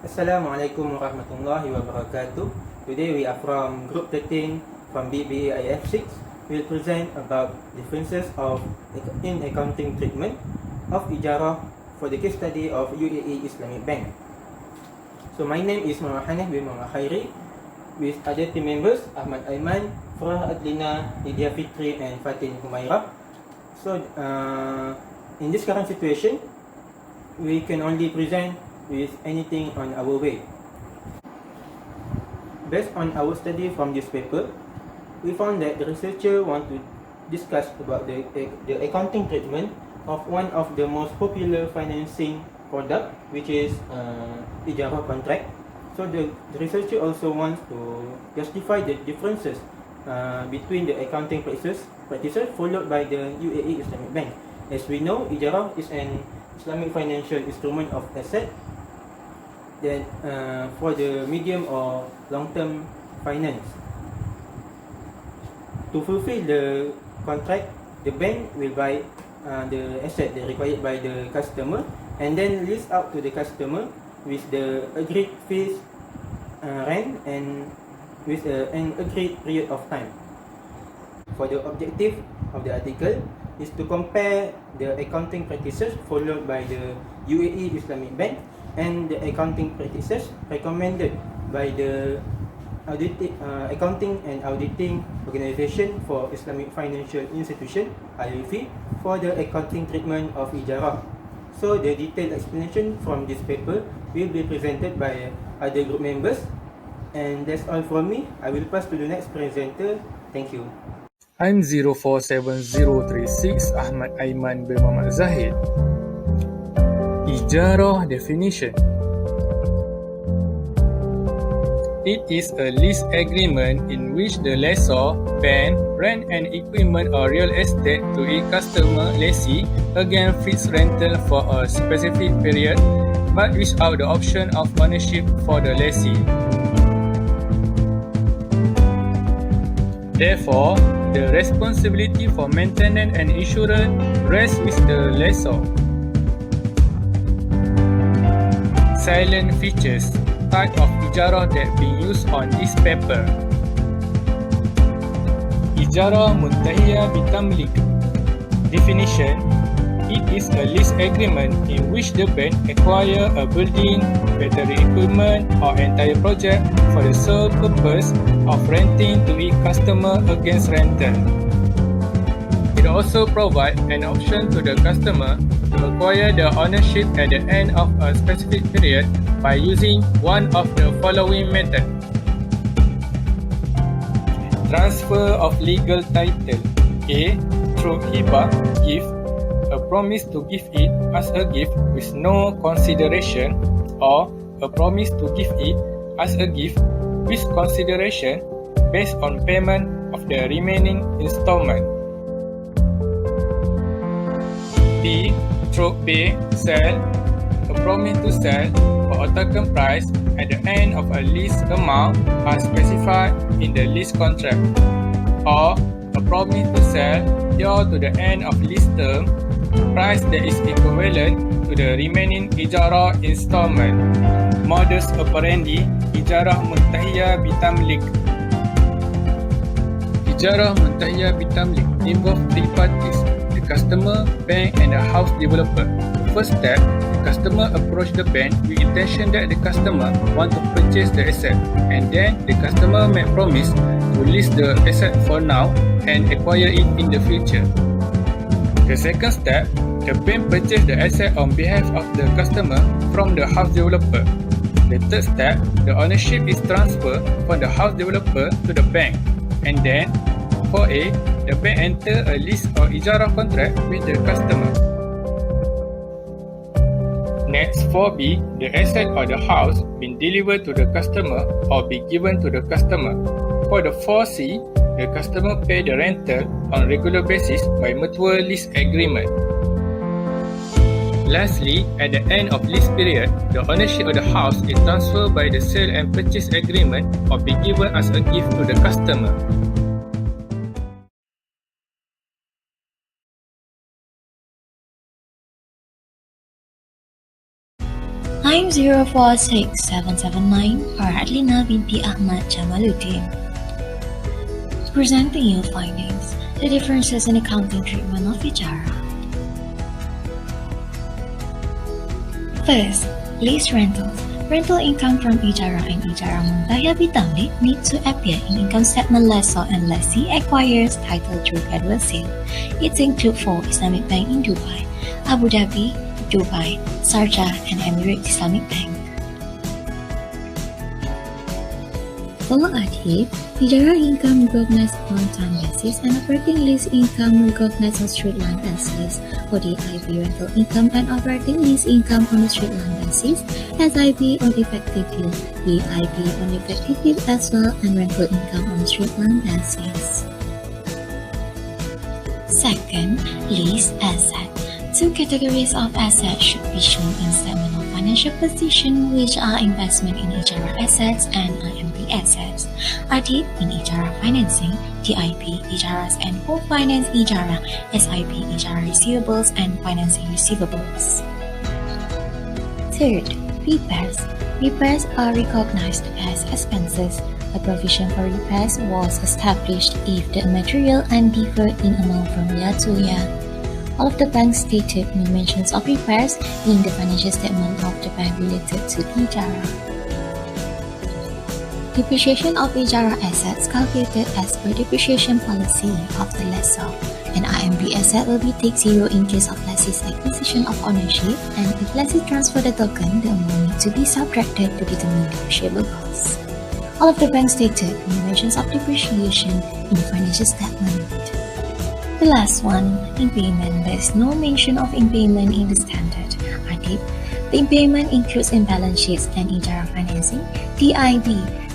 Assalamualaikum warahmatullahi wabarakatuh. Today we are from Group 13 from BBAIF6. We will present about differences in accounting treatment of Ijarah for the case study of UAE Islamic Bank. So my name is Muhammad Hanif bin Muhammad Khairi with other team members Ahmad Aiman, Farah Adlina, Lydia Fitri and Fatin Humairah. So in this current situation, we can only present with anything on our way. Based on our study from this paper, we found that the researcher want to discuss about the accounting treatment of one of the most popular financing product, which is Ijarah contract. So the researcher also wants to justify the differences between the accounting practices followed by the UAE Islamic Bank. As we know, Ijarah is an Islamic financial instrument of asset that for the medium or long-term finance. To fulfill the contract, the bank will buy the asset that required by the customer and then lease out to the customer with the agreed fees, rent, and with an agreed period of time. For the objective of the article is to compare the accounting practices followed by the UAE Islamic Bank and the accounting practices recommended by the Accounting and Auditing Organization for Islamic Financial Institution (IFI) for the accounting treatment of Ijarah. So the detailed explanation from this paper will be presented by other group members, and that's all from me. I will pass to the next presenter. Thank you. I'm 047036 Ahmad Aiman bin Muhammad Zahid. Ijarah definition. It is a lease agreement in which the lessor rent an equipment or real estate to its customer lessee against fixed rental for a specific period, but without the option of ownership for the lessee. Therefore, the responsibility for maintenance and insurance rests with the lessor. Silent features, type of Ijarah that being used on this paper. Ijarah Muntahiyah Bitamlik. Definition: it is a lease agreement in which the bank acquire a building, battery equipment or entire project for the sole purpose of renting to its customer against rental. It also provides an option to the customer to acquire the ownership at the end of a specific period by using one of the following methods. Transfer of legal title. A. Through hibah, gift, a promise to give it as a gift with no consideration, or a promise to give it as a gift with consideration based on payment of the remaining installment. B. Through pay, sell, a promise to sell for a token price at the end of a lease amount as specified in the lease contract, or a promise to sell prior to the end of lease term, price that is equivalent to the remaining Ijarah installment. Modus operandi Ijarah Muntahiyah Bitamlik. Ijarah Muntahiyah Bitamlik involve three parties: the customer, bank and the house developer. First step, the customer approach the bank with intention that the customer want to purchase the asset, and then the customer may promise to lease the asset for now and acquire it in the future. The second step, the bank purchase the asset on behalf of the customer from the house developer. The third step, the ownership is transferred from the house developer to the bank, and then 4A, the bank enter a lease or Ijarah contract with the customer. Next, 4B, the asset or the house been delivered to the customer or be given to the customer. For the 4C, the customer pay the rental on regular basis by mutual lease agreement. Lastly, at the end of lease period, the ownership of the house is transferred by the sale and purchase agreement or be given as a gift to the customer. I'm 046779 for Adlina binti Ahmad Jamaluddin. Presenting your findings, the differences in accounting treatment of Ijarah. First, lease rentals. Rental income from Ijarah and Ijarah Muntahya Bitamlik need to appear in income statement lessor and lessee acquires title through gradual sale. It includes 4 Islamic Bank in Dubai, Abu Dhabi, Dubai, Sharjah, and Emirates Islamic Bank. For Adib, Ijarah income recognized on time basis and operating lease income recognized on straight line basis. For the IB rental income and operating lease income on a straight line basis, SIB on effective yield, EIB on effective yield as well, and rental income on a straight line basis. Second, lease asset. 2 categories of assets should be shown in statement of financial position, which are investment in Ijarah assets and IMB assets. Adib in Ijarah financing, DIB Ijarahs and co-finance Ijarah, SIB Ijarah receivables and financing receivables. Third, repairs. Repairs are recognized as expenses. A provision for repairs was established if the material and differed in amount from year to year. All of the banks stated no mentions of repairs in the financial statement of the bank related to Ijarah. Depreciation of Ijarah assets calculated as per depreciation policy of the lessor. An IMB asset will be take zero in case of lessee's acquisition of ownership, and if lessee transfer the token, the amount needs to be subtracted to determine depreciable costs. All of the banks stated no mentions of depreciation in the financial statement. The last one, impairment. There is no mention of impairment in the standard. Adib, the impairment includes in balance sheets and Ijarah financing. DIB,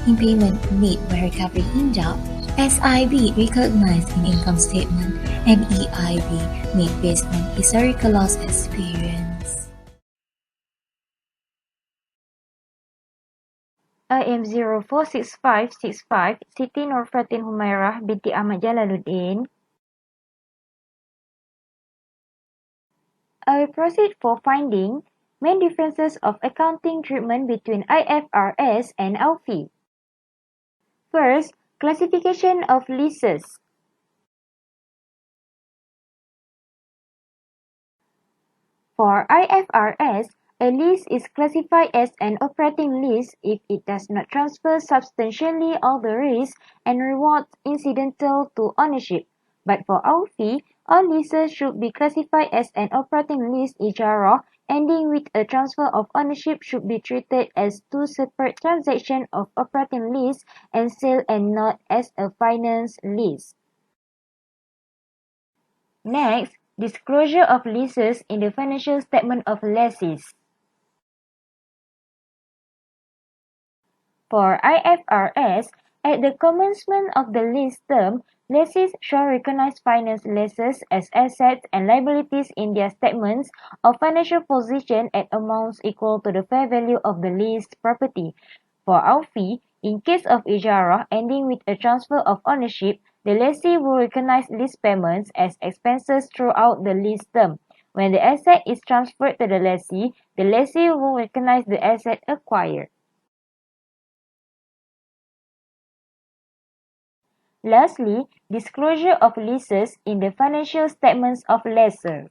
impairment made by recovery in job. SIB, recognized in income statement. And EIB, made based on historical loss experience. I am 046565 Siti Nurfatin Humairah binti Ahmad Jalaluddin. I will proceed for finding main differences of accounting treatment between IFRS and AUFI. First, classification of leases. For IFRS, a lease is classified as an operating lease if it does not transfer substantially all the risks and rewards incidental to ownership. But for AUFI, all leases should be classified as an operating lease Ijarah, ending with a transfer of ownership should be treated as 2 separate transactions of operating lease and sale and not as a finance lease. Next, disclosure of leases in the financial statement of lessees. For IFRS, at the commencement of the lease term, lessees shall recognize finance leases as assets and liabilities in their statements of financial position at amounts equal to the fair value of the leased property. For AUFI, in case of Ijarah ending with a transfer of ownership, the lessee will recognize lease payments as expenses throughout the lease term. When the asset is transferred to the lessee will recognize the asset acquired. Lastly, disclosure of leases in the financial statements of lessors.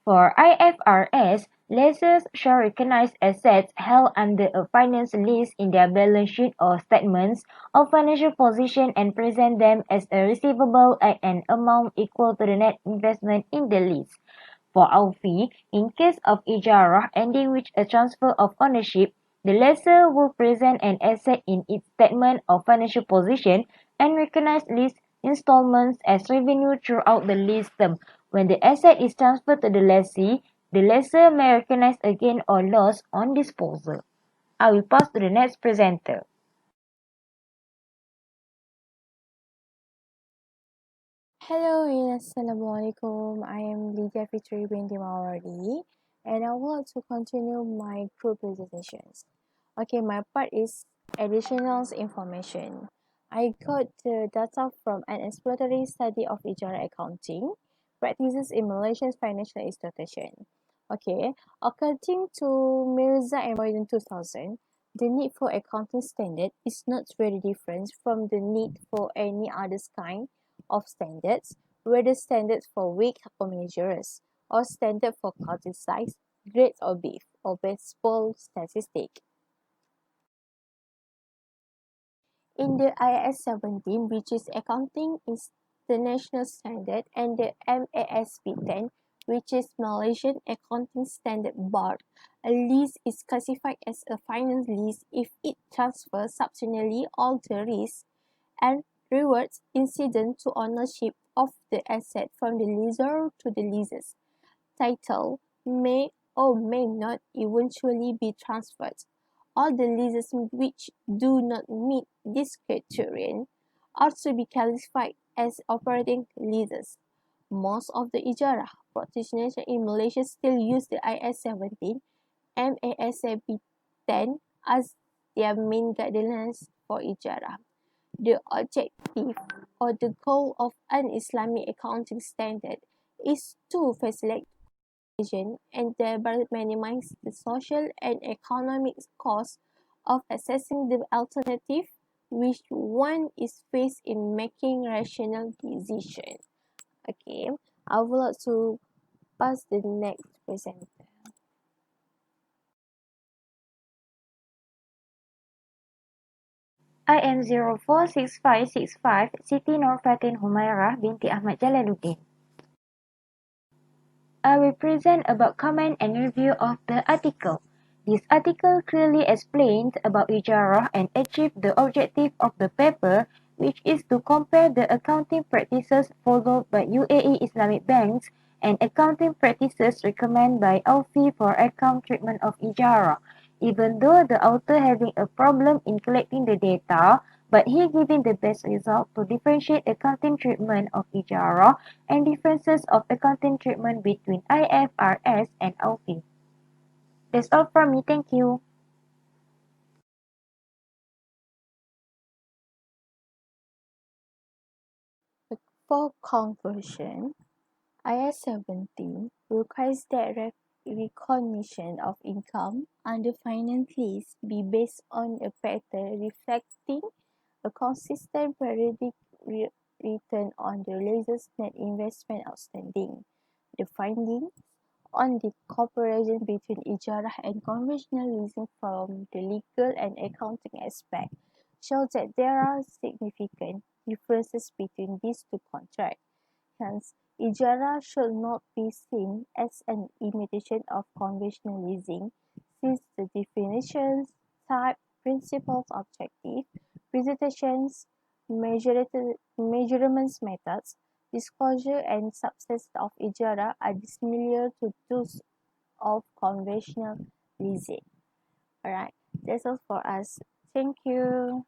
For IFRS, lessors shall recognize assets held under a finance lease in their balance sheet or statements of financial position and present them as a receivable at an amount equal to the net investment in the lease. For AUFI, in case of Ijarah ending with a transfer of ownership, the lessor will present an asset in its statement of financial position and recognize lease installments as revenue throughout the lease term. When the asset is transferred to the lessor may recognize a gain or loss on disposal. I will pass to the next presenter. Hello, Assalamualaikum. I am Lydia Fitri binti Mawardi, and I want to continue my group presentations. Okay, my part is additional information. I got the data from an exploratory study of Ijarah accounting practices in Malaysia's financial institution. Okay, according to Mirza and Boyden 2000, the need for accounting standard is not very different from the need for any other kind of standards, whether standards for weight or measures, or standard for cutting size, grades or beef, or baseball statistic. In the IAS 17, which is Accounting International Standard, and the MASB 10, which is Malaysian Accounting Standard Board, a lease is classified as a finance lease if it transfers substantially all the risks and rewards incident to ownership of the asset from the lessor to the leases. Title may or may not eventually be transferred. All the leases which do not meet this criterion are to be classified as operating leases. Most of the Ijarah practitioners in Malaysia still use the IS 17 MASAB 10 as their main guidelines for Ijarah. The objective or the goal of an Islamic accounting standard is to facilitate and thereby minimize the social and economic costs of accessing the alternative which one is faced in making rational decisions. Okay, I would like to pass the next presenter. IM 046565 Siti Nurfatin Humairah binti Ahmad Jalaluddin. I will present about comment and review of the article. This article clearly explains about Ijarah and achieves the objective of the paper, which is to compare the accounting practices followed by UAE Islamic banks and accounting practices recommended by AUFI for account treatment of Ijarah. Even though the author having a problem in collecting the data, but he giving the best result to differentiate accounting treatment of Ijarah and differences of accounting treatment between IFRS and AUFI. That's all from me. Thank you. For conclusion, IS 17 requires that recognition of income under finance lease be based on a pattern reflecting a consistent periodic return on the lease's net investment outstanding. The findings on the comparison between Ijarah and conventional leasing from the legal and accounting aspect shows that there are significant differences between these two contracts. Hence, Ijarah should not be seen as an imitation of conventional leasing, since the definitions, type, principles, objective, presentations, measurements methods, disclosure, and substance of Ijarah are dissimilar to those of conventional leasing. Alright, that's all for us. Thank you.